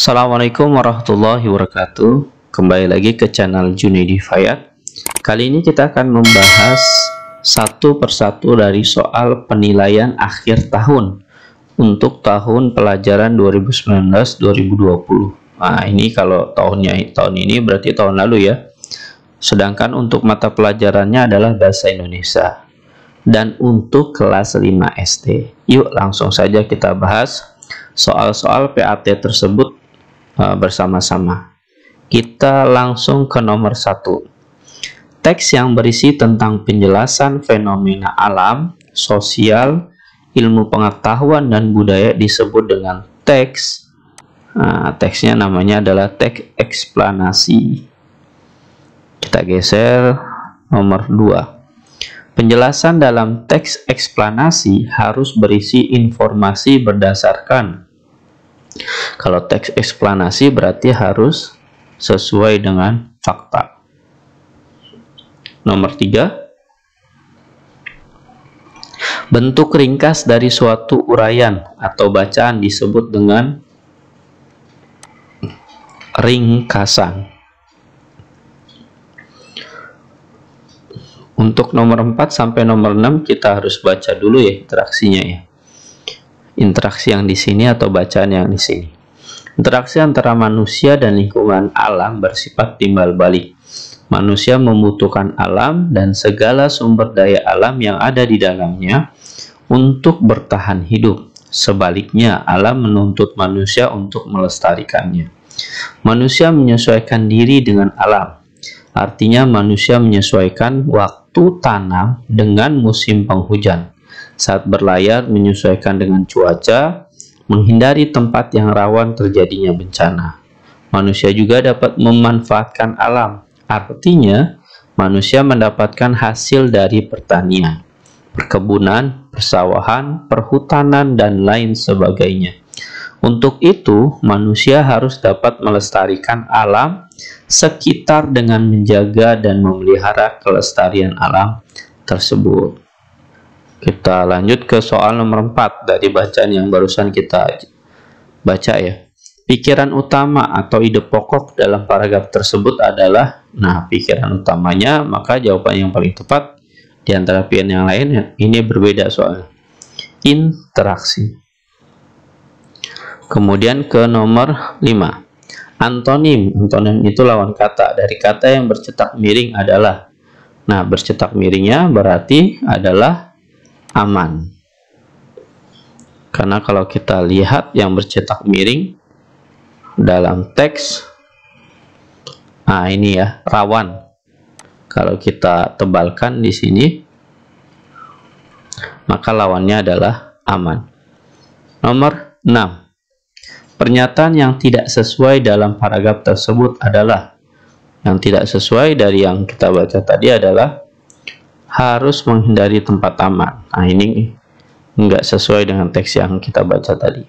Assalamualaikum warahmatullahi wabarakatuh. Kembali lagi ke channel Junaidi Fayat. Kali ini kita akan membahas satu persatu dari soal penilaian akhir tahun untuk tahun pelajaran 2019-2020. Nah, ini kalau tahun ini berarti tahun lalu ya. Sedangkan untuk mata pelajarannya adalah bahasa Indonesia. Dan untuk kelas 5 SD. Yuk langsung saja kita bahas soal-soal PAT tersebut bersama-sama. Kita langsung ke nomor 1. Teks yang berisi tentang penjelasan fenomena alam, sosial, ilmu pengetahuan dan budaya disebut dengan teks. Teksnya namanya adalah teks eksplanasi. Kita geser nomor 2. Penjelasan dalam teks eksplanasi harus berisi informasi berdasarkan. Kalau teks eksplanasi berarti harus sesuai dengan fakta. Nomor 3. Bentuk ringkas dari suatu uraian atau bacaan disebut dengan ringkasan. Untuk nomor 4 sampai nomor 6 kita harus baca dulu ya interaksinya ya. Interaksi yang di sini atau bacaan yang di sini. Interaksi antara manusia dan lingkungan alam bersifat timbal balik. Manusia membutuhkan alam dan segala sumber daya alam yang ada di dalamnya untuk bertahan hidup. Sebaliknya, alam menuntut manusia untuk melestarikannya. Manusia menyesuaikan diri dengan alam. Artinya manusia menyesuaikan waktu tanam dengan musim penghujan. Saat berlayar menyesuaikan dengan cuaca, menghindari tempat yang rawan terjadinya bencana. Manusia juga dapat memanfaatkan alam. Artinya, manusia mendapatkan hasil dari pertanian, perkebunan, persawahan, perhutanan, dan lain sebagainya. Untuk itu, manusia harus dapat melestarikan alam sekitar dengan menjaga dan memelihara kelestarian alam tersebut. Kita lanjut ke soal nomor 4 dari bacaan yang barusan kita baca ya. Pikiran utama atau ide pokok dalam paragraf tersebut adalah, pikiran utamanya, maka jawaban yang paling tepat di antara pilihan yang lain ini berbeda soalnya. Interaksi. Kemudian ke nomor 5. Antonim. Antonim itu lawan kata. Dari kata yang bercetak miring adalah. Bercetak miringnya berarti adalah aman. Karena kalau kita lihat yang bercetak miring dalam teks, ini ya, rawan. Kalau kita tebalkan di sini, maka lawannya adalah aman. Nomor 6. Pernyataan yang tidak sesuai dalam paragraf tersebut adalah, yang tidak sesuai dari yang kita baca tadi adalah harus menghindari tempat aman. Ini enggak sesuai dengan teks yang kita baca tadi.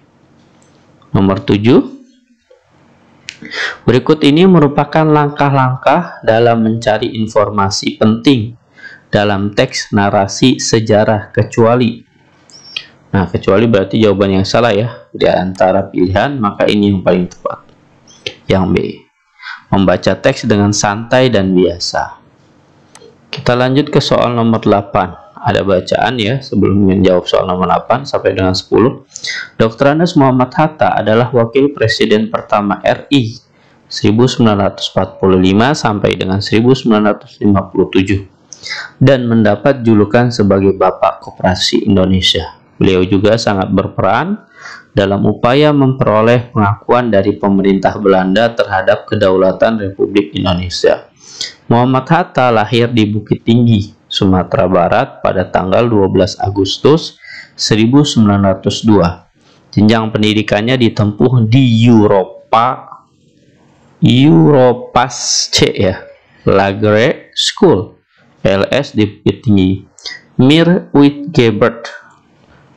Nomor 7. Berikut ini merupakan langkah-langkah dalam mencari informasi penting dalam teks narasi sejarah kecuali. Kecuali berarti jawaban yang salah ya. Di antara pilihan, maka ini yang paling tepat. Yang B. Membaca teks dengan santai dan biasa. Kita lanjut ke soal nomor 8. Ada bacaan ya sebelum menjawab soal nomor 8 sampai dengan 10. Dr. Andes Muhammad Hatta adalah wakil presiden pertama RI 1945 sampai dengan 1957 dan mendapat julukan sebagai Bapak Koperasi Indonesia. Beliau juga sangat berperan dalam upaya memperoleh pengakuan dari pemerintah Belanda terhadap kedaulatan Republik Indonesia. Muhammad Hatta lahir di Bukit Tinggi, Sumatera Barat pada tanggal 12 Agustus 1902. Jenjang pendidikannya ditempuh di Europasc ya, Lagré School, LS di Bukit Tinggi, Mir Witgebert,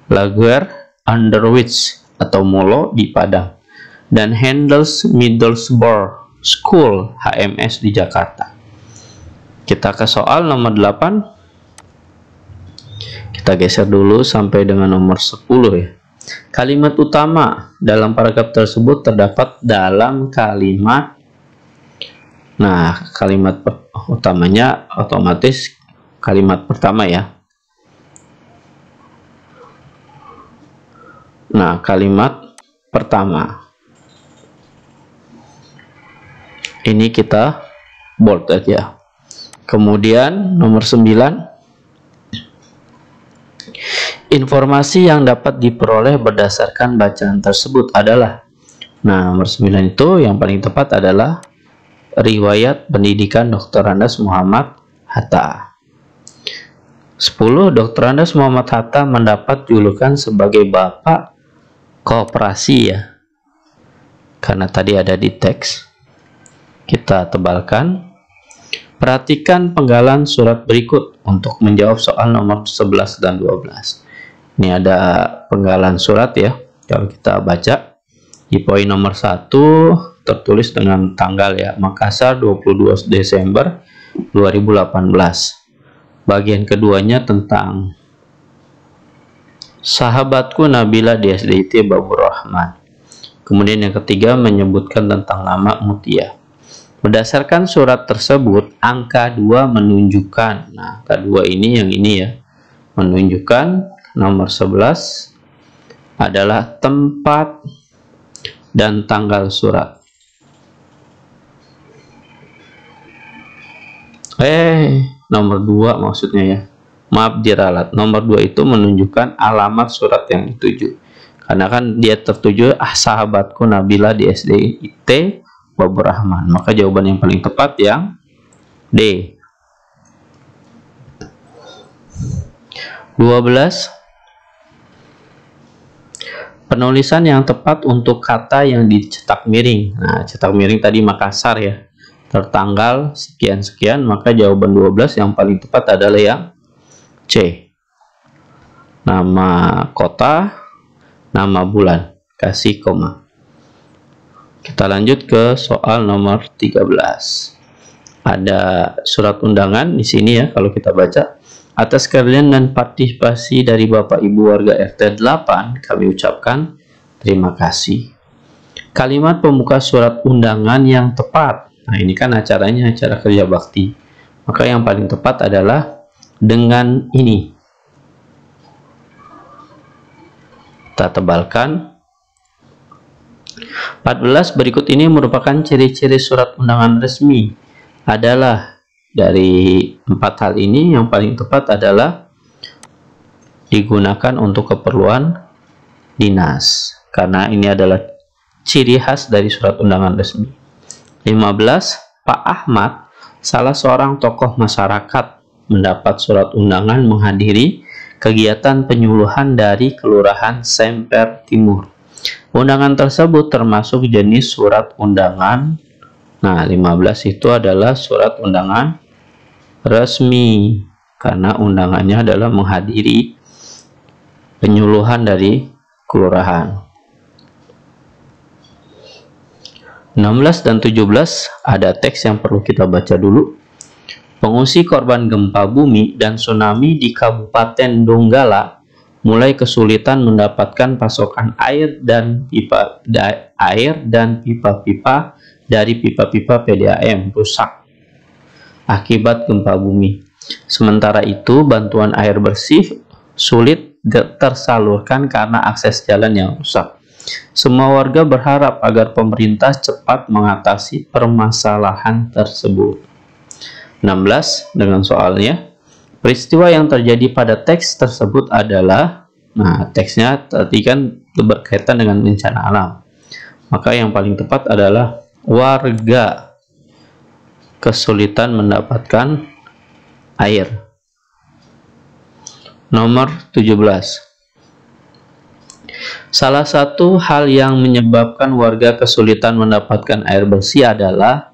Laguerre Underwich atau Molo di Padang, dan Handels Middlesbrough School HMS di Jakarta. Kita ke soal nomor 8. Kita geser dulu sampai dengan nomor 10 ya. Kalimat utama dalam paragraf tersebut terdapat dalam kalimat. Nah, kalimat utamanya otomatis kalimat pertama ya. Nah, kalimat pertama. Ini kita bold aja. Kemudian nomor 9. Informasi yang dapat diperoleh berdasarkan bacaan tersebut adalah. Nah, nomor 9 itu yang paling tepat adalah riwayat pendidikan Dr. Andes Muhammad Hatta. 10. Dr. Andes Muhammad Hatta mendapat julukan sebagai Bapak Koperasi ya. Karena tadi ada di teks. Kita tebalkan. Perhatikan penggalan surat berikut untuk menjawab soal nomor 11 dan 12. Ini ada penggalan surat ya. Kalau kita baca di poin nomor 1 tertulis dengan tanggal ya, Makassar 22 Desember 2018. Bagian keduanya tentang sahabatku Nabila di SDIT Babur Rahman. Kemudian yang ketiga menyebutkan tentang nama Mutia. Berdasarkan surat tersebut, angka 2 menunjukkan, nah angka 2 ini yang ini ya, menunjukkan nomor 11 adalah tempat dan tanggal surat. Nomor 2 maksudnya ya. Maaf diralat. Nomor 2 itu menunjukkan alamat surat yang dituju. Karena kan dia tertuju sahabatku Nabila di SDIT Babur Rahman. Maka jawaban yang paling tepat yang D. 12. Penulisan yang tepat untuk kata yang dicetak miring. Nah, cetak miring tadi Makassar ya. Tertanggal sekian-sekian, maka jawaban 12 yang paling tepat adalah yang C. Nama kota, nama bulan, kasih koma. Kita lanjut ke soal nomor 13. Ada surat undangan di sini ya, kalau kita baca. Atas keahlian dan partisipasi dari Bapak Ibu warga RT 8, kami ucapkan terima kasih. Kalimat pembuka surat undangan yang tepat. Nah, ini kan acaranya acara kerja bakti. Maka yang paling tepat adalah dengan ini. Kita tebalkan. 14. Berikut ini merupakan ciri-ciri surat undangan resmi. Adalah dari 4 hal ini yang paling tepat adalah digunakan untuk keperluan dinas. Karena ini adalah ciri khas dari surat undangan resmi. 15. Pak Ahmad, salah seorang tokoh masyarakat, mendapat surat undangan menghadiri kegiatan penyuluhan dari Kelurahan Semper Timur. Undangan tersebut termasuk jenis surat undangan. Nah, 15 itu adalah surat undangan resmi. Karena undangannya adalah menghadiri penyuluhan dari kelurahan. 16 dan 17 ada teks yang perlu kita baca dulu. Pengungsi korban gempa bumi dan tsunami di Kabupaten Donggala mulai kesulitan mendapatkan pasokan air dan pipa dari pipa-pipa PDAM rusak akibat gempa bumi. Sementara itu, bantuan air bersih sulit tersalurkan karena akses jalan yang rusak. Semua warga berharap agar pemerintah cepat mengatasi permasalahan tersebut. 16 dengan soalnya. Peristiwa yang terjadi pada teks tersebut adalah, nah teksnya tadi kan berkaitan dengan bencana alam. Maka yang paling tepat adalah warga kesulitan mendapatkan air. Nomor 17. Salah satu hal yang menyebabkan warga kesulitan mendapatkan air bersih adalah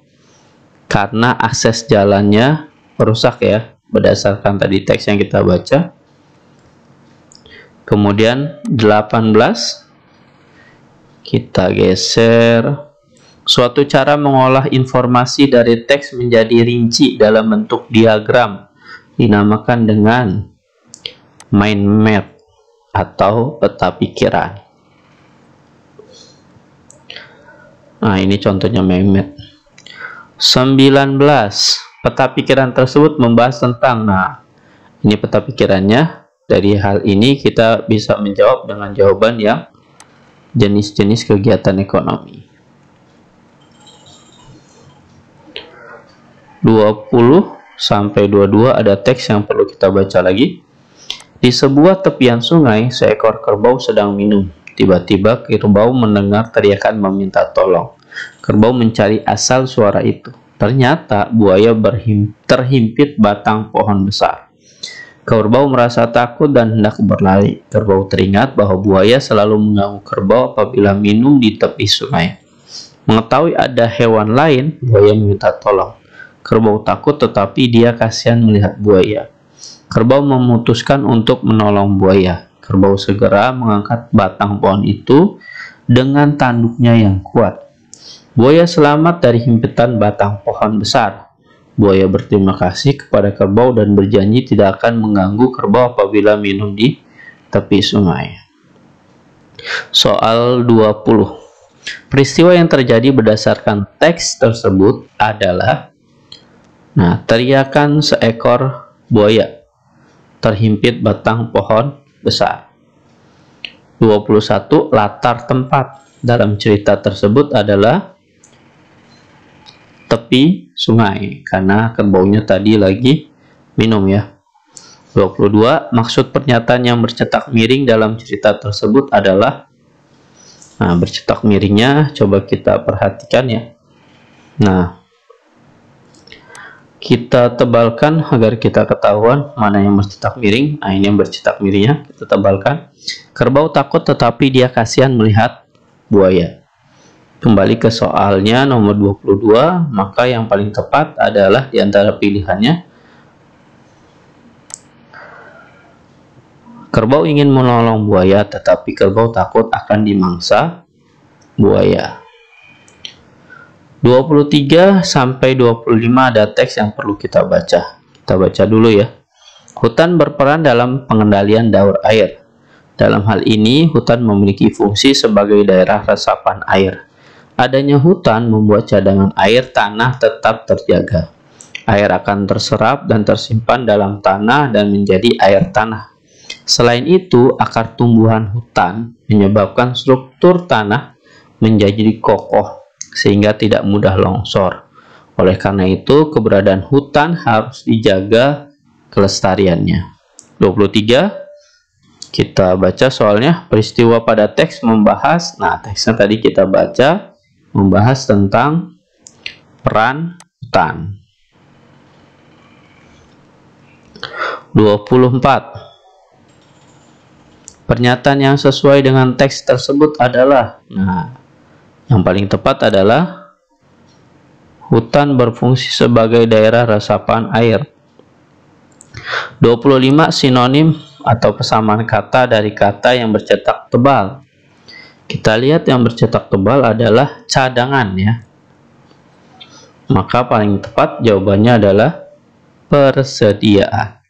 karena akses jalannya rusak ya, berdasarkan tadi teks yang kita baca. Kemudian 18 kita geser. Suatu cara mengolah informasi dari teks menjadi rinci dalam bentuk diagram dinamakan dengan mind map atau peta pikiran. Nah, ini contohnya Mehmet. 19. Peta pikiran tersebut membahas tentang, nah, ini peta pikirannya. Dari hal ini kita bisa menjawab dengan jawaban yang jenis-jenis kegiatan ekonomi. 20 sampai 22 ada teks yang perlu kita baca lagi. Di sebuah tepian sungai, seekor kerbau sedang minum. Tiba-tiba kerbau mendengar teriakan meminta tolong. Kerbau mencari asal suara itu. Ternyata buaya terhimpit batang pohon besar. Kerbau merasa takut dan hendak berlari. Kerbau teringat bahwa buaya selalu mengganggu kerbau apabila minum di tepi sungai. Mengetahui ada hewan lain, buaya meminta tolong. Kerbau takut tetapi dia kasihan melihat buaya. Kerbau memutuskan untuk menolong buaya. Kerbau segera mengangkat batang pohon itu dengan tanduknya yang kuat. Buaya selamat dari himpitan batang pohon besar. Buaya berterima kasih kepada kerbau dan berjanji tidak akan mengganggu kerbau apabila minum di tepi sungai. Soal 20. Peristiwa yang terjadi berdasarkan teks tersebut adalah, nah, teriakan seekor buaya, terhimpit batang pohon besar. 21. Latar tempat dalam cerita tersebut adalah tepi sungai, karena kerbaunya tadi lagi minum ya. 22. Maksud pernyataan yang bercetak miring dalam cerita tersebut adalah, nah, bercetak miringnya coba kita perhatikan ya. Nah, kita tebalkan agar kita ketahuan mana yang bercetak miring. Nah, ini yang bercetak miringnya kita tebalkan. Kerbau takut tetapi dia kasihan melihat buaya. Kembali ke soalnya nomor 22, maka yang paling tepat adalah di antara pilihannya. Kerbau ingin menolong buaya tetapi kerbau takut akan dimangsa buaya. 23 sampai 25 ada teks yang perlu kita baca. Kita baca dulu ya. Hutan berperan dalam pengendalian daur air. Dalam hal ini, hutan memiliki fungsi sebagai daerah resapan air. Adanya hutan membuat cadangan air tanah tetap terjaga. Air akan terserap dan tersimpan dalam tanah dan menjadi air tanah. Selain itu, akar tumbuhan hutan menyebabkan struktur tanah menjadi kokoh sehingga tidak mudah longsor. Oleh karena itu, keberadaan hutan harus dijaga kelestariannya. 23, kita baca soalnya. Peristiwa pada teks membahas, nah, teksnya tadi kita baca, membahas tentang peran hutan. 24. Pernyataan yang sesuai dengan teks tersebut adalah, nah, yang paling tepat adalah hutan berfungsi sebagai daerah resapan air. 25. Sinonim atau persamaan kata dari kata yang bercetak tebal. Kita lihat yang bercetak tebal adalah cadangan ya. Maka paling tepat jawabannya adalah persediaan.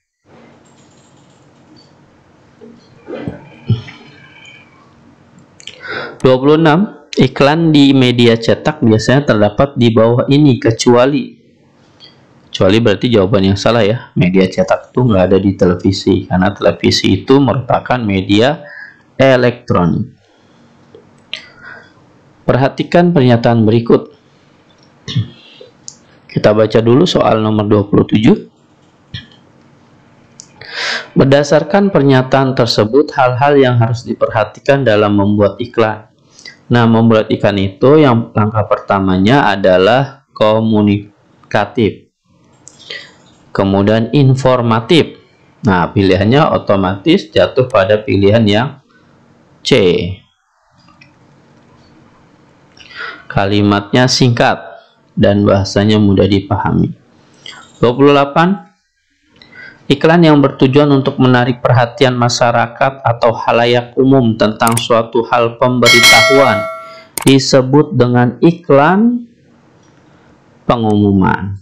26. Iklan di media cetak biasanya terdapat di bawah ini kecuali berarti jawaban yang salah ya. Media cetak itu nggak ada di televisi, karena televisi itu merupakan media elektronik. Perhatikan pernyataan berikut. Kita baca dulu soal nomor 27. Berdasarkan pernyataan tersebut, hal-hal yang harus diperhatikan dalam membuat iklan. Nah, membuat iklan itu yang langkah pertamanya adalah komunikatif. Kemudian informatif. Nah, pilihannya otomatis jatuh pada pilihan yang C. Kalimatnya singkat dan bahasanya mudah dipahami. 28. Iklan yang bertujuan untuk menarik perhatian masyarakat atau halayak umum tentang suatu hal pemberitahuan disebut dengan iklan pengumuman.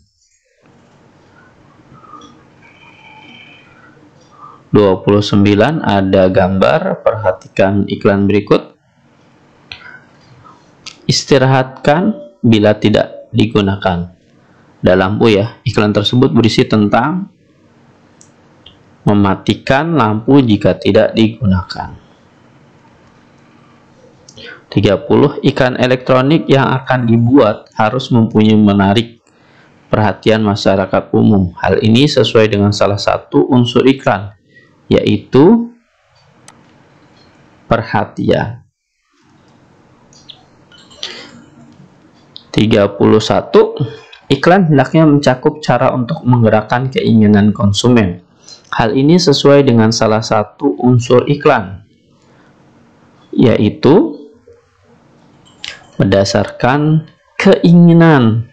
29 ada gambar, perhatikan iklan berikut. Istirahatkan bila tidak digunakan. Ada lampu ya. Iklan tersebut berisi tentang mematikan lampu jika tidak digunakan. 30. Iklan elektronik yang akan dibuat harus mempunyai menarik perhatian masyarakat umum. Hal ini sesuai dengan salah satu unsur iklan, yaitu perhatian. 31. Iklan hendaknya mencakup cara untuk menggerakkan keinginan konsumen. Hal ini sesuai dengan salah satu unsur iklan, yaitu berdasarkan keinginan.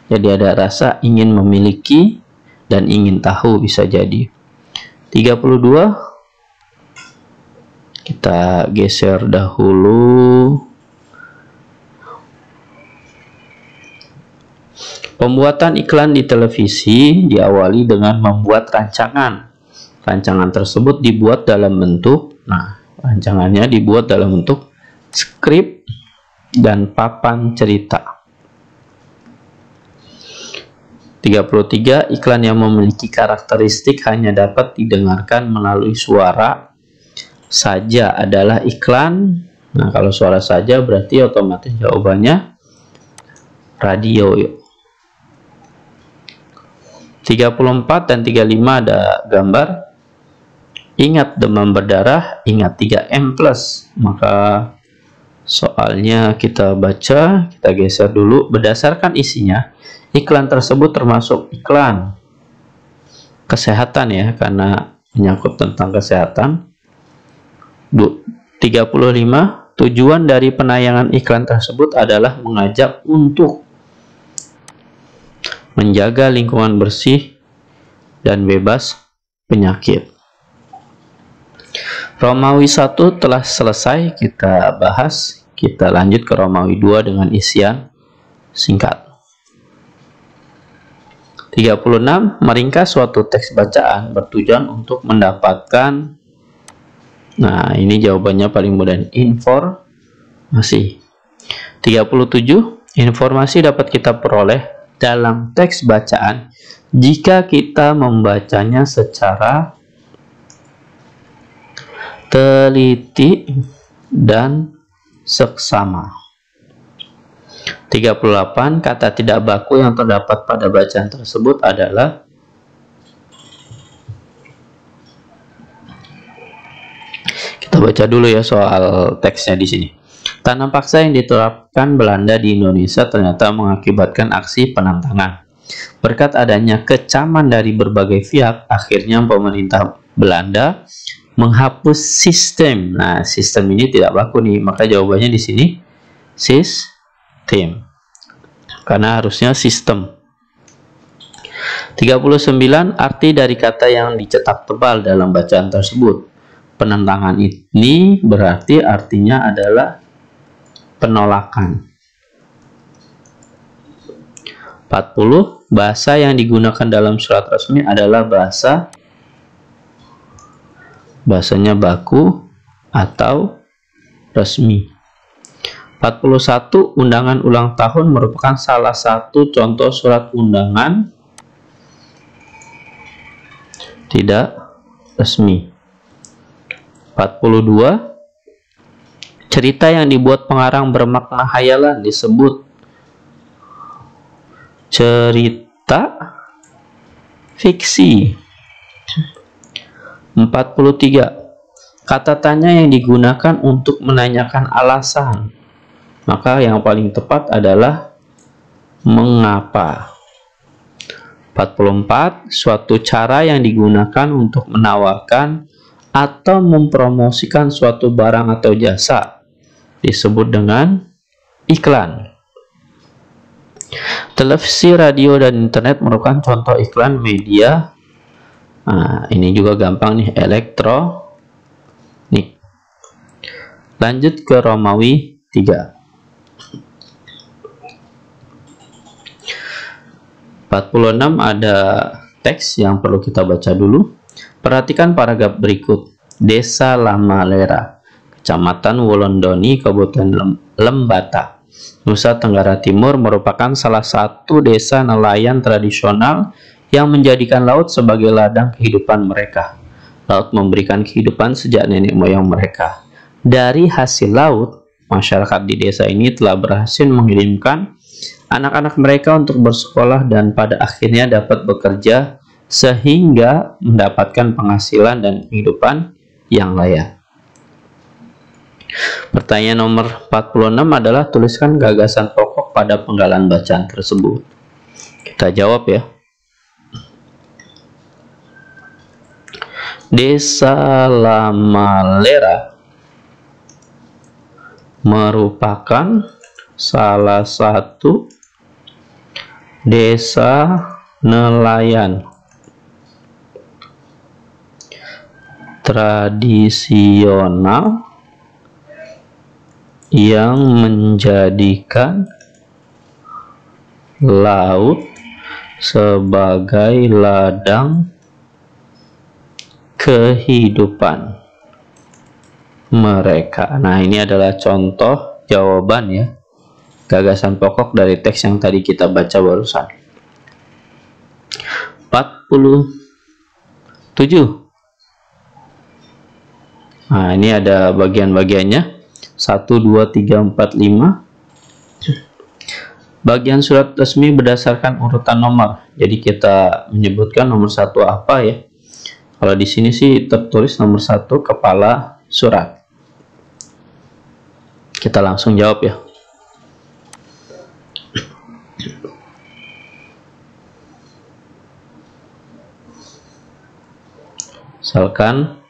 Jadi ada rasa ingin memiliki dan ingin tahu bisa jadi. 32. Kita geser dahulu. Pembuatan iklan di televisi diawali dengan membuat rancangan. Rancangan tersebut dibuat dalam bentuk, rancangannya dibuat dalam bentuk skrip dan papan cerita. 33. Iklan yang memiliki karakteristik hanya dapat didengarkan melalui suara saja adalah iklan. Nah, kalau suara saja berarti otomatis jawabannya radio. 34 dan 35 ada gambar. Ingat demam berdarah, ingat 3M+. Maka soalnya kita baca, kita geser dulu. Berdasarkan isinya, iklan tersebut termasuk iklan kesehatan ya, karena menyangkut tentang kesehatan. 35. Tujuan dari penayangan iklan tersebut adalah mengajak untuk menjaga lingkungan bersih dan bebas penyakit. Romawi 1 telah selesai kita bahas. Kita lanjut ke Romawi 2 dengan isian singkat. 36. Meringkas suatu teks bacaan bertujuan untuk mendapatkan, nah ini jawabannya paling mudah, informasi. 37. Informasi dapat kita peroleh dalam teks bacaan jika kita membacanya secara teliti dan seksama. 38. Kata tidak baku yang terdapat pada bacaan tersebut adalah kita baca dulu ya soal teksnya di sini. Tanam paksa yang diterapkan Belanda di Indonesia ternyata mengakibatkan aksi penentangan. Berkat adanya kecaman dari berbagai pihak, akhirnya pemerintah Belanda menghapus sistem. Nah, sistem ini tidak baku nih, maka jawabannya di sini sistem. Karena harusnya sistem. 39. Arti dari kata yang dicetak tebal dalam bacaan tersebut. Penentangan ini berarti artinya adalah penolakan. 40. Bahasa yang digunakan dalam surat resmi adalah bahasanya baku atau resmi. 41. Undangan ulang tahun merupakan salah satu contoh surat undangan tidak resmi. 42. Cerita yang dibuat pengarang bermakna hayalan disebut cerita fiksi. 43. Kata tanya yang digunakan untuk menanyakan alasan, maka yang paling tepat adalah mengapa. 44. Suatu cara yang digunakan untuk menawarkan atau mempromosikan suatu barang atau jasa disebut dengan iklan. Televisi, radio, dan internet merupakan contoh iklan media. Nah, ini juga gampang nih, elektronik. Lanjut ke Romawi 3. 46 ada teks yang perlu kita baca dulu. Perhatikan paragraf berikut. Desa Lamalera, Kecamatan Wolondoni, Kabupaten Lembata, Nusa Tenggara Timur merupakan salah satu desa nelayan tradisional yang menjadikan laut sebagai ladang kehidupan mereka. Laut memberikan kehidupan sejak nenek moyang mereka. Dari hasil laut, masyarakat di desa ini telah berhasil mengirimkan anak-anak mereka untuk bersekolah dan pada akhirnya dapat bekerja sehingga mendapatkan penghasilan dan kehidupan yang layak. Pertanyaan nomor 46 adalah tuliskan gagasan pokok pada penggalan bacaan tersebut. Kita jawab ya. Desa Lamalera merupakan salah satu desa nelayan tradisional yang menjadikan laut sebagai ladang kehidupan mereka. Nah, ini adalah contoh jawaban ya, gagasan pokok dari teks yang tadi kita baca barusan. 47. Nah, ini ada bagian-bagiannya. 1, 2, 3, 4, 5. Bagian surat resmi berdasarkan urutan nomor. Jadi kita menyebutkan nomor 1 apa ya. Kalau di sini sih tertulis nomor 1 kepala surat. Kita langsung jawab ya. Misalkan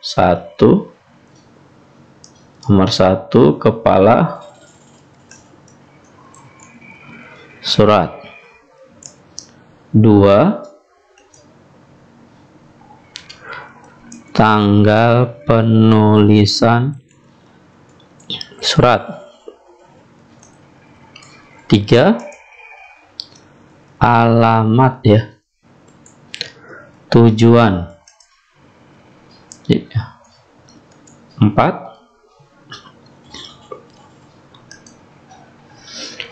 nomor 1 kepala surat. 2, tanggal penulisan surat. 3, alamat ya, tujuan. 4,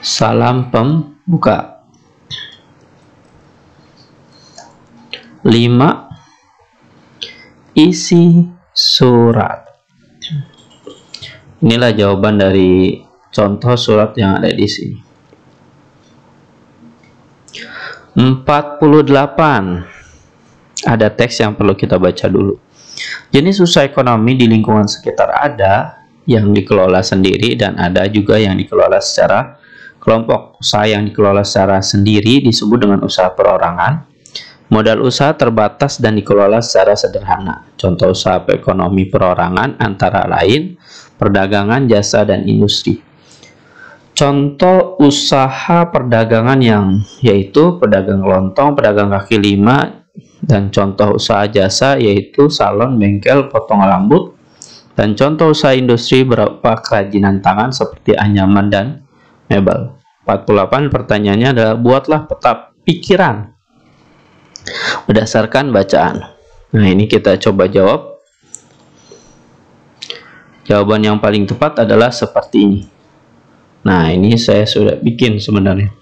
salam pembuka. 5, isi surat. Inilah jawaban dari contoh surat yang ada di sini. 48. Ada teks yang perlu kita baca dulu. Jenis usaha ekonomi di lingkungan sekitar ada yang dikelola sendiri dan ada juga yang dikelola secara kelompok. Usaha yang dikelola secara sendiri disebut dengan usaha perorangan. Modal usaha terbatas dan dikelola secara sederhana. Contoh usaha ekonomi perorangan antara lain perdagangan, jasa, dan industri. Contoh usaha perdagangan yang yaitu pedagang lontong, pedagang kaki lima, dan contoh usaha jasa yaitu salon, bengkel, potong rambut, dan contoh usaha industri berupa kerajinan tangan seperti anyaman dan mebel. 48 pertanyaannya adalah buatlah peta pikiran berdasarkan bacaan. Nah, ini kita coba jawab. Jawaban yang paling tepat adalah seperti ini. Nah, ini saya sudah bikin sebenarnya.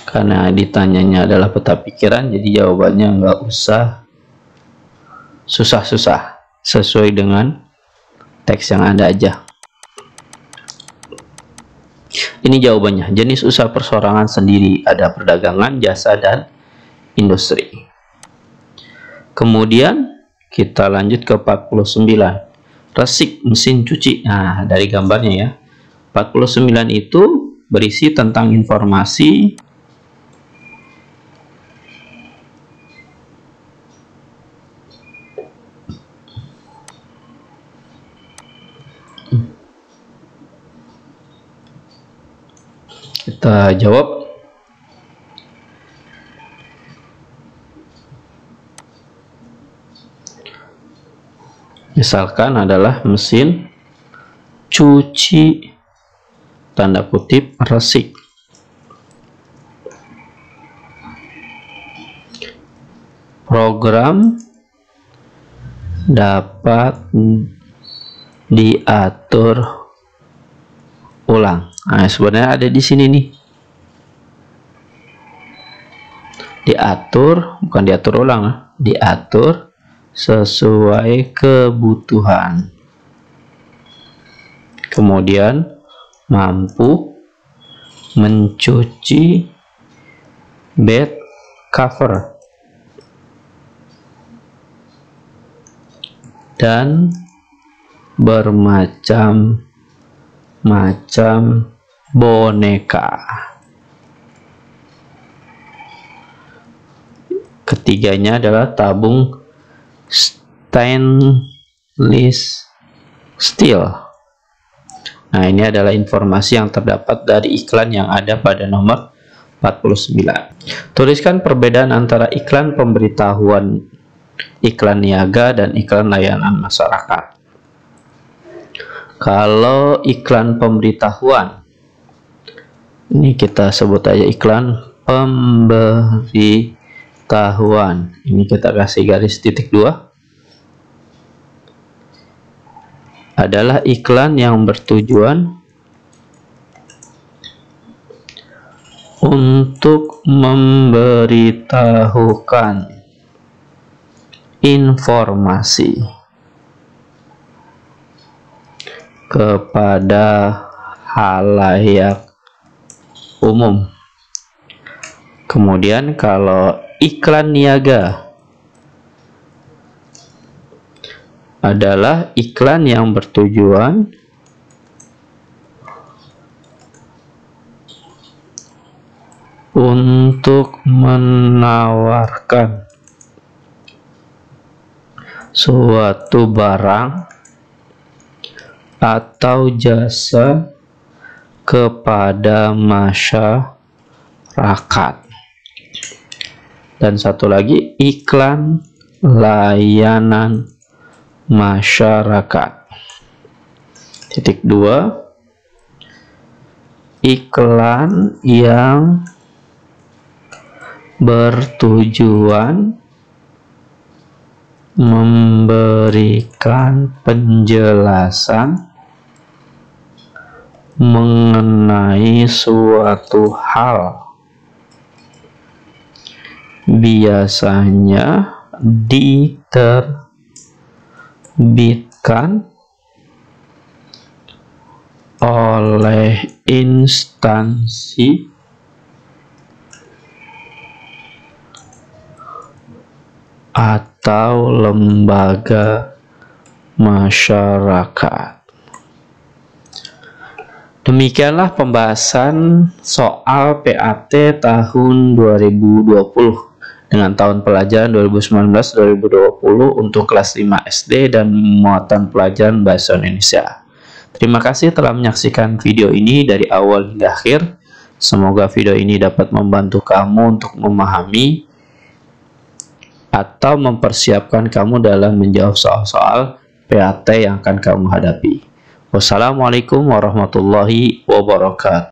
Karena ditanyanya adalah peta pikiran, jadi jawabannya nggak usah susah-susah, sesuai dengan teks yang ada aja. Ini jawabannya. Jenis usaha persorangan sendiri ada perdagangan, jasa, dan industri. Kemudian kita lanjut ke 49. Resik mesin cuci. Nah, dari gambarnya ya. 49 itu berisi tentang informasi kita jawab. Misalkan adalah mesin cuci tanda kutip resik. Program dapat diatur ulang. Nah, sebenarnya ada di sini nih. Diatur, bukan diatur ulang, diatur sesuai kebutuhan. Kemudian mampu mencuci bed cover dan bermacam-macam boneka. Ketiganya adalah tabung stainless steel. Nah, ini adalah informasi yang terdapat dari iklan yang ada pada nomor 49. Tuliskan perbedaan antara iklan pemberitahuan, iklan niaga, dan iklan layanan masyarakat. Kalau iklan pemberitahuan, ini kita sebut aja iklan pemberitahuan. Ini kita kasih garis titik 2. Adalah iklan yang bertujuan untuk memberitahukan informasi kepada halayak umum. Kemudian kalau iklan niaga adalah iklan yang bertujuan untuk menawarkan suatu barang atau jasa kepada masyarakat. Dan satu lagi, iklan layanan masyarakat. Titik 2, iklan yang bertujuan memberikan penjelasan mengenai suatu hal, biasanya diterbitkan oleh instansi atau lembaga masyarakat. Demikianlah pembahasan soal PAT tahun 2020 dengan tahun pelajaran 2019-2020 untuk kelas 5 SD dan muatan pelajaran Bahasa Indonesia. Terima kasih telah menyaksikan video ini dari awal hingga akhir. Semoga video ini dapat membantu kamu untuk memahami atau mempersiapkan kamu dalam menjawab soal-soal PAT yang akan kamu hadapi. Wassalamualaikum warahmatullahi wabarakatuh.